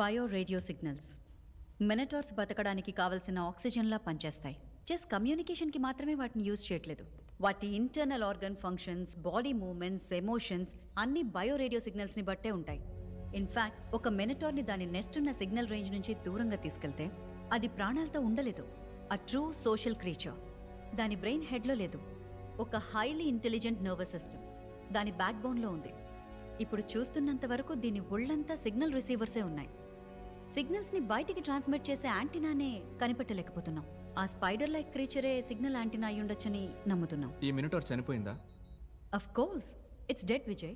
Bio radio signals మినటార్స్ బతకడానికి కావలసిన ఆక్సిజన్లా పనిచేస్తాయి. జస్ట్ కమ్యూనికేషన్కి మాత్రమే వాటిని యూజ్ చేయట్లేదు. వాటి internal organ functions, body movements, emotions అన్నీ బయో రేడియో సిగ్నల్స్ని బట్టే ఉంటాయి. ఇన్ఫ్యాక్ట్ ఒక మినటార్ని దాని నెస్ట్ ఉన్న సిగ్నల్ రేంజ్ నుంచి దూరంగా తీసుకెళ్తే అది ప్రాణాలతో ఉండలేదు. A true social creature. దాని బ్రెయిన్ హెడ్లో లేదు, ఒక హైలీ ఇంటెలిజెంట్ నర్వస్ సిస్టమ్ దాని బ్యాక్ బోన్లో ఉంది. ఇప్పుడు చూస్తున్నంత వరకు దీని ఒళ్ళంతా సిగ్నల్ రిసీవర్సే ఉన్నాయి. సిగ్నల్స్ని బయటికి ట్రాన్స్మిట్ చేసే యాంటీనానే కనిపెట్టలేకపోతున్నాం. ఆ స్పైడర్ లైక్ క్రీచరే సిగ్నల్ యాంటీనా అయి ఉండొచ్చని నమ్ముతున్నాం. ఈ మినటార్ చనిపోయిందా? Of course it's dead Vijay.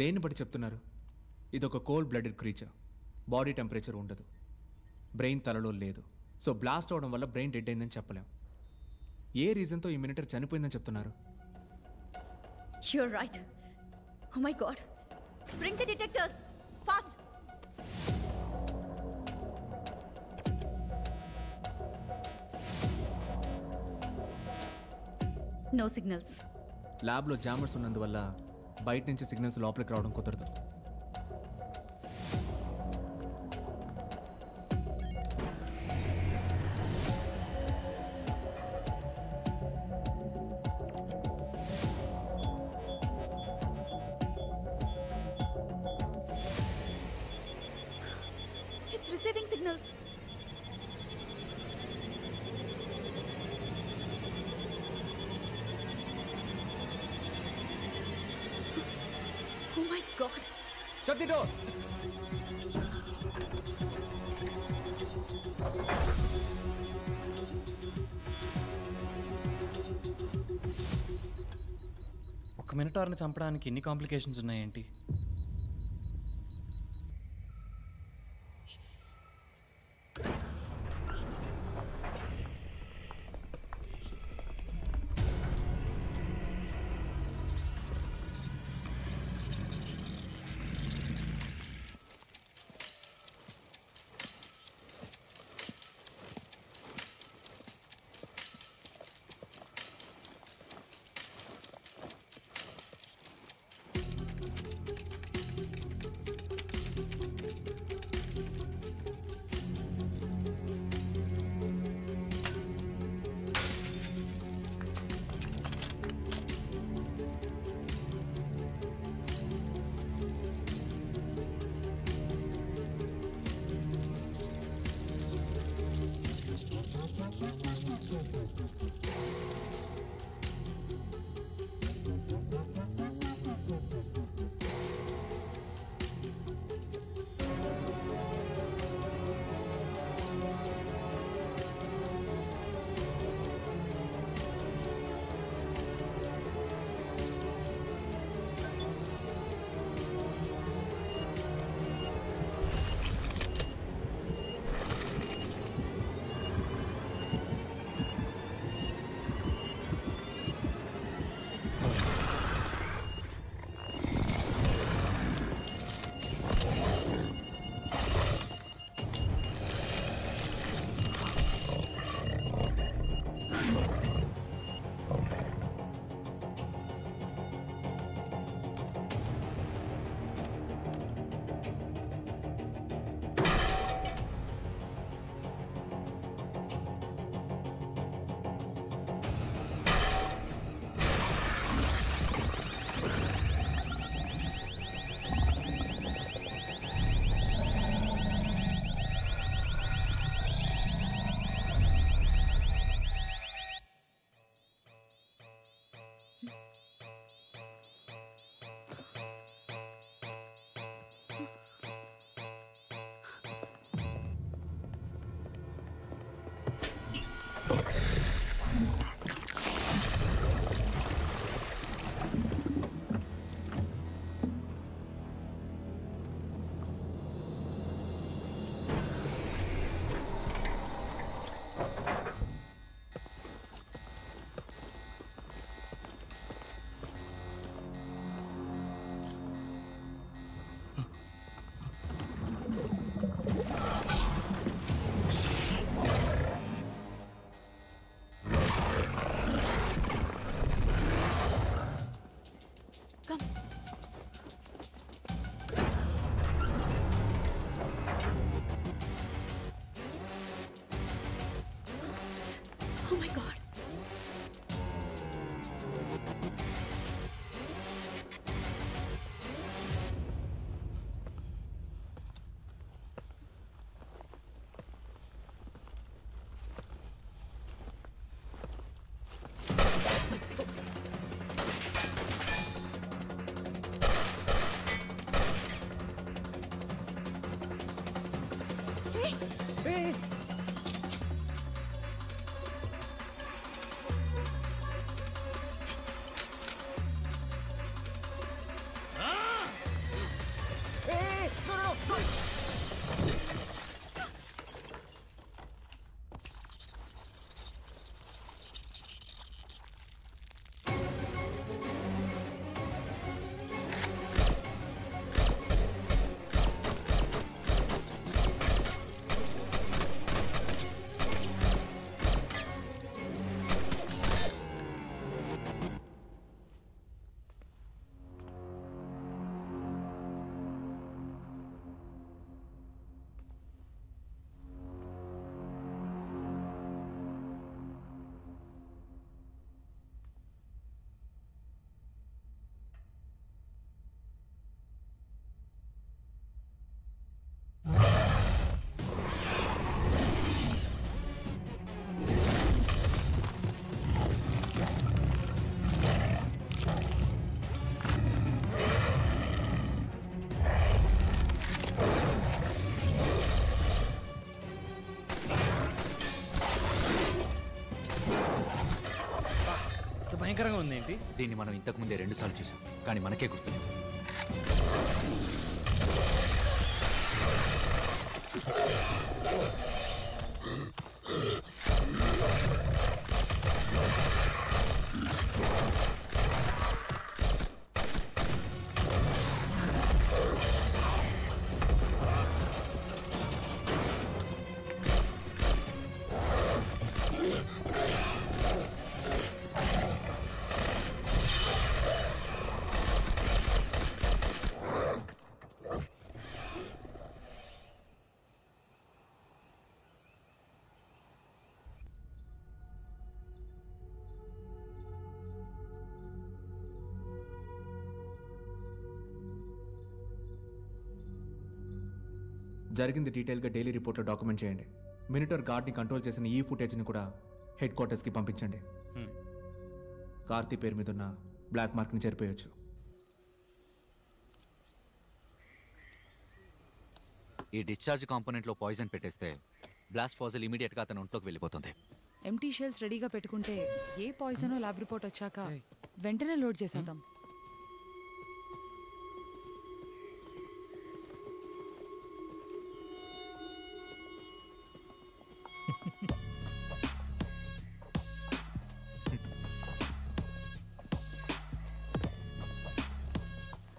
దేన్ని బట్టి చెప్తున్నారు? ఇదొక cold blooded creature. Body temperature ఉండదు, బ్రెయిన్ తలలో లేదు. సో బ్లాస్ట్ అవడం వల్ల బ్రెయిన్ డెడ్ అయిందని చెప్పలేం. ఏ రీజన్తో ఈ మినటార్ చనిపోయిందని చెప్తున్నారు? You're right. Oh my God, bring the detectors fast. No signals. ల్యాబ్లో జామర్స్ ఉన్నందువల్ల బయట నుంచి సిగ్నల్స్ లోపలికి రావడం కుదరదు. It's receiving signals. Oh my God! Shut the door! ఒక మినటార్ని చంపడానికి ఎన్ని కాంప్లికేషన్స్ ఉన్నాయేంటి? భయంకరంగా ఉంది ఏంటి? దీన్ని మనం ఇంతకు ముందే 2 సార్లు చూసాం, కానీ మనకే గుర్తులేదు. జరిగింది డీటెయిల్గా డైలీ రిపోర్ట్లో డాక్యుమెంట్ చేయండి. మినిటర్ గార్డ్ని కంట్రోల్ చేసిన ఈ ఫుటేజ్ని కూడా హెడ్ క్వార్టర్స్కి పంపించండి. కార్తీ పేరు మీద ఉన్న బ్లాక్ మార్క్ని చేరిపోయొచ్చు. ఈ డిశ్చార్జ్ కాంపోనెంట్లో పాయిజన్ పెట్టేస్తే బ్లాస్ట్ పాజిల్ ఇమీడియట్గా అతని ఒంట్లోకి వెళ్ళిపోతుంది. ఎంటీ షెల్స్ రెడీగా పెట్టుకుంటే ఏ పాయిజనో ల్యాబ్ రిపోర్ట్ వచ్చాక వెంటనే లోడ్ చేసేద్దాం.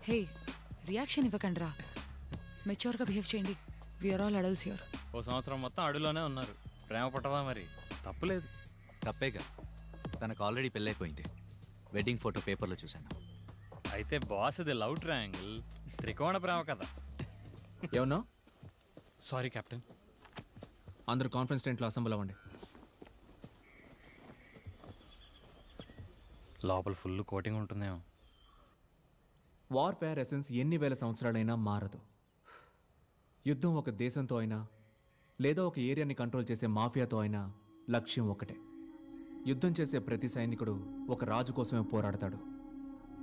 హే, రియాక్షన్ ఇవ్వకండ్రా, మెచ్యూర్గా బిహేవ్ చేయండి. We are all adults here. ఓ సంవత్సరం మొత్తం అడుగులోనే ఉన్నారు. ప్రేమ పట్టదా మరి? తప్పులేదు. తప్పేగా, తనకు ఆల్రెడీ పెళ్ళైపోయింది. వెడ్డింగ్ ఫోటో పేపర్లో చూశాను. అయితే బాస్ ఇది లవ్ ట్రయాంగిల్, త్రికోణ ప్రేమ కదా. ఏమన్నా? Sorry captain. అందరూ కాన్ఫరెన్స్ టెంట్లో అసెంబ్ల్ అవ్వండి. లోపల ఫుల్ కోటింగ్ ఉంటుందేమో. వార్ఫేర్ ఎసెన్స్ ఎన్ని వేల సంవత్సరాలైనా మారదు. యుద్ధం ఒక దేశంతో అయినా లేదా ఒక ఏరియాని కంట్రోల్ చేసే మాఫియాతో అయినా లక్ష్యం ఒకటే. యుద్ధం చేసే ప్రతి సైనికుడు ఒక రాజు కోసమే పోరాడతాడు.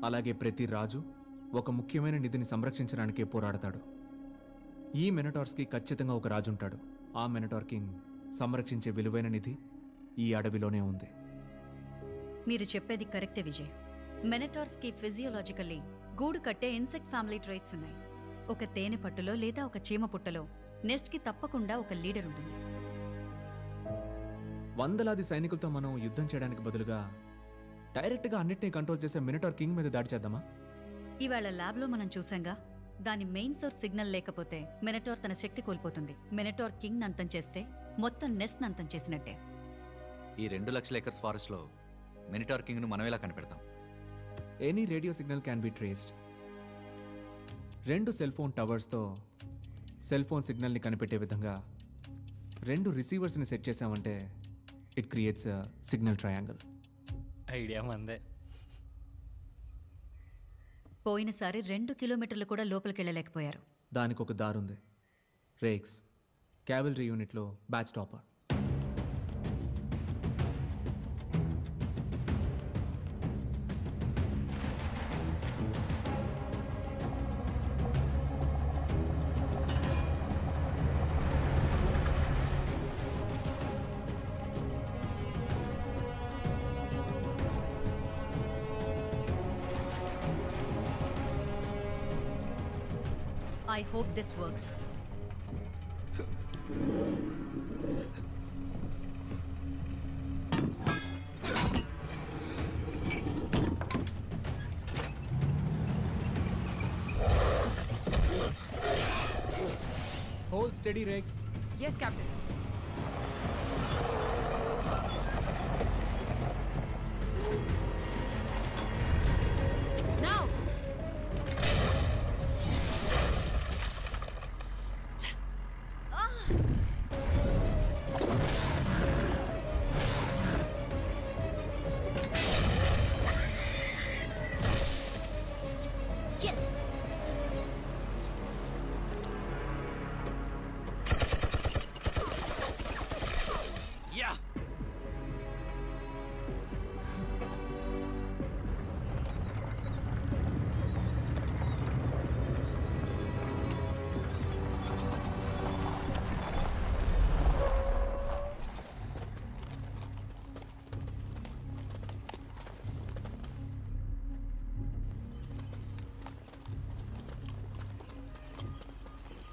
అలాగే ప్రతి రాజు ఒక ముఖ్యమైన నిధిని సంరక్షించడానికే పోరాడతాడు. ఈ మినటార్స్కి ఖచ్చితంగా ఒక రాజు ఉంటాడు. ఆ మినటార్ కింగ్ సంరక్షించే విలువైన నిధి ఈ అడవిలోనే ఉంది. మీరు చెప్పేది కరెక్టే విజయ్. మెనటార్స్కి ఫిజియోలాజికల్లీ గూడు కట్టే ఇన్సెక్ట్ ఫ్యామిలీ ట్రైట్స్ ఉన్నాయి. ఒక తేనె పట్టులో లేదా ఒక చీమ పుట్టలో నెస్ట్కి తప్పకుండా ఒక లీడర్ ఉంటుంది. వందలాది సైనికులతో మనం యుద్ధం చేయడానికి బదులుగా డైరెక్ట్గా అన్నిటినీ కంట్రోల్ చేసే మినటార్ కింగ్ మీద దాడి చేద్దామా? ఇవాళ ల్యాబ్లో మనం చూసాంగా, దాని మెయిన్ సోర్స్ సిగ్నల్ లేకపోతే మినటార్ తన శక్తి కోల్పోతుంది. మినటార్ కింగ్ అంతం చేస్తే మొత్తం నెస్ట్ అంతం చేసినట్టే. ఈ 2 లక్షల ఎకర్స్ ఫారెస్ట్లో మినిటార్ కింగ్ను మనం ఎలా కనిపెడతాం? Any radio signal can be traced. 2 cell phone టవర్స్తో సెల్ ఫోన్ సిగ్నల్ని కనిపెట్టే విధంగా 2 రిసీవర్స్ని సెట్ చేసామంటే it creates signal triangle. Idea మందే. పోయినసారి 2 కిలోమీటర్లు కూడా లోపలికి వెళ్ళలేకపోయారు. దానికి ఒక దారుంది. రేక్స్ క్యావెలరీ యూనిట్లో batch topper. I hope this works. Hold steady, Rex. Yes, Captain.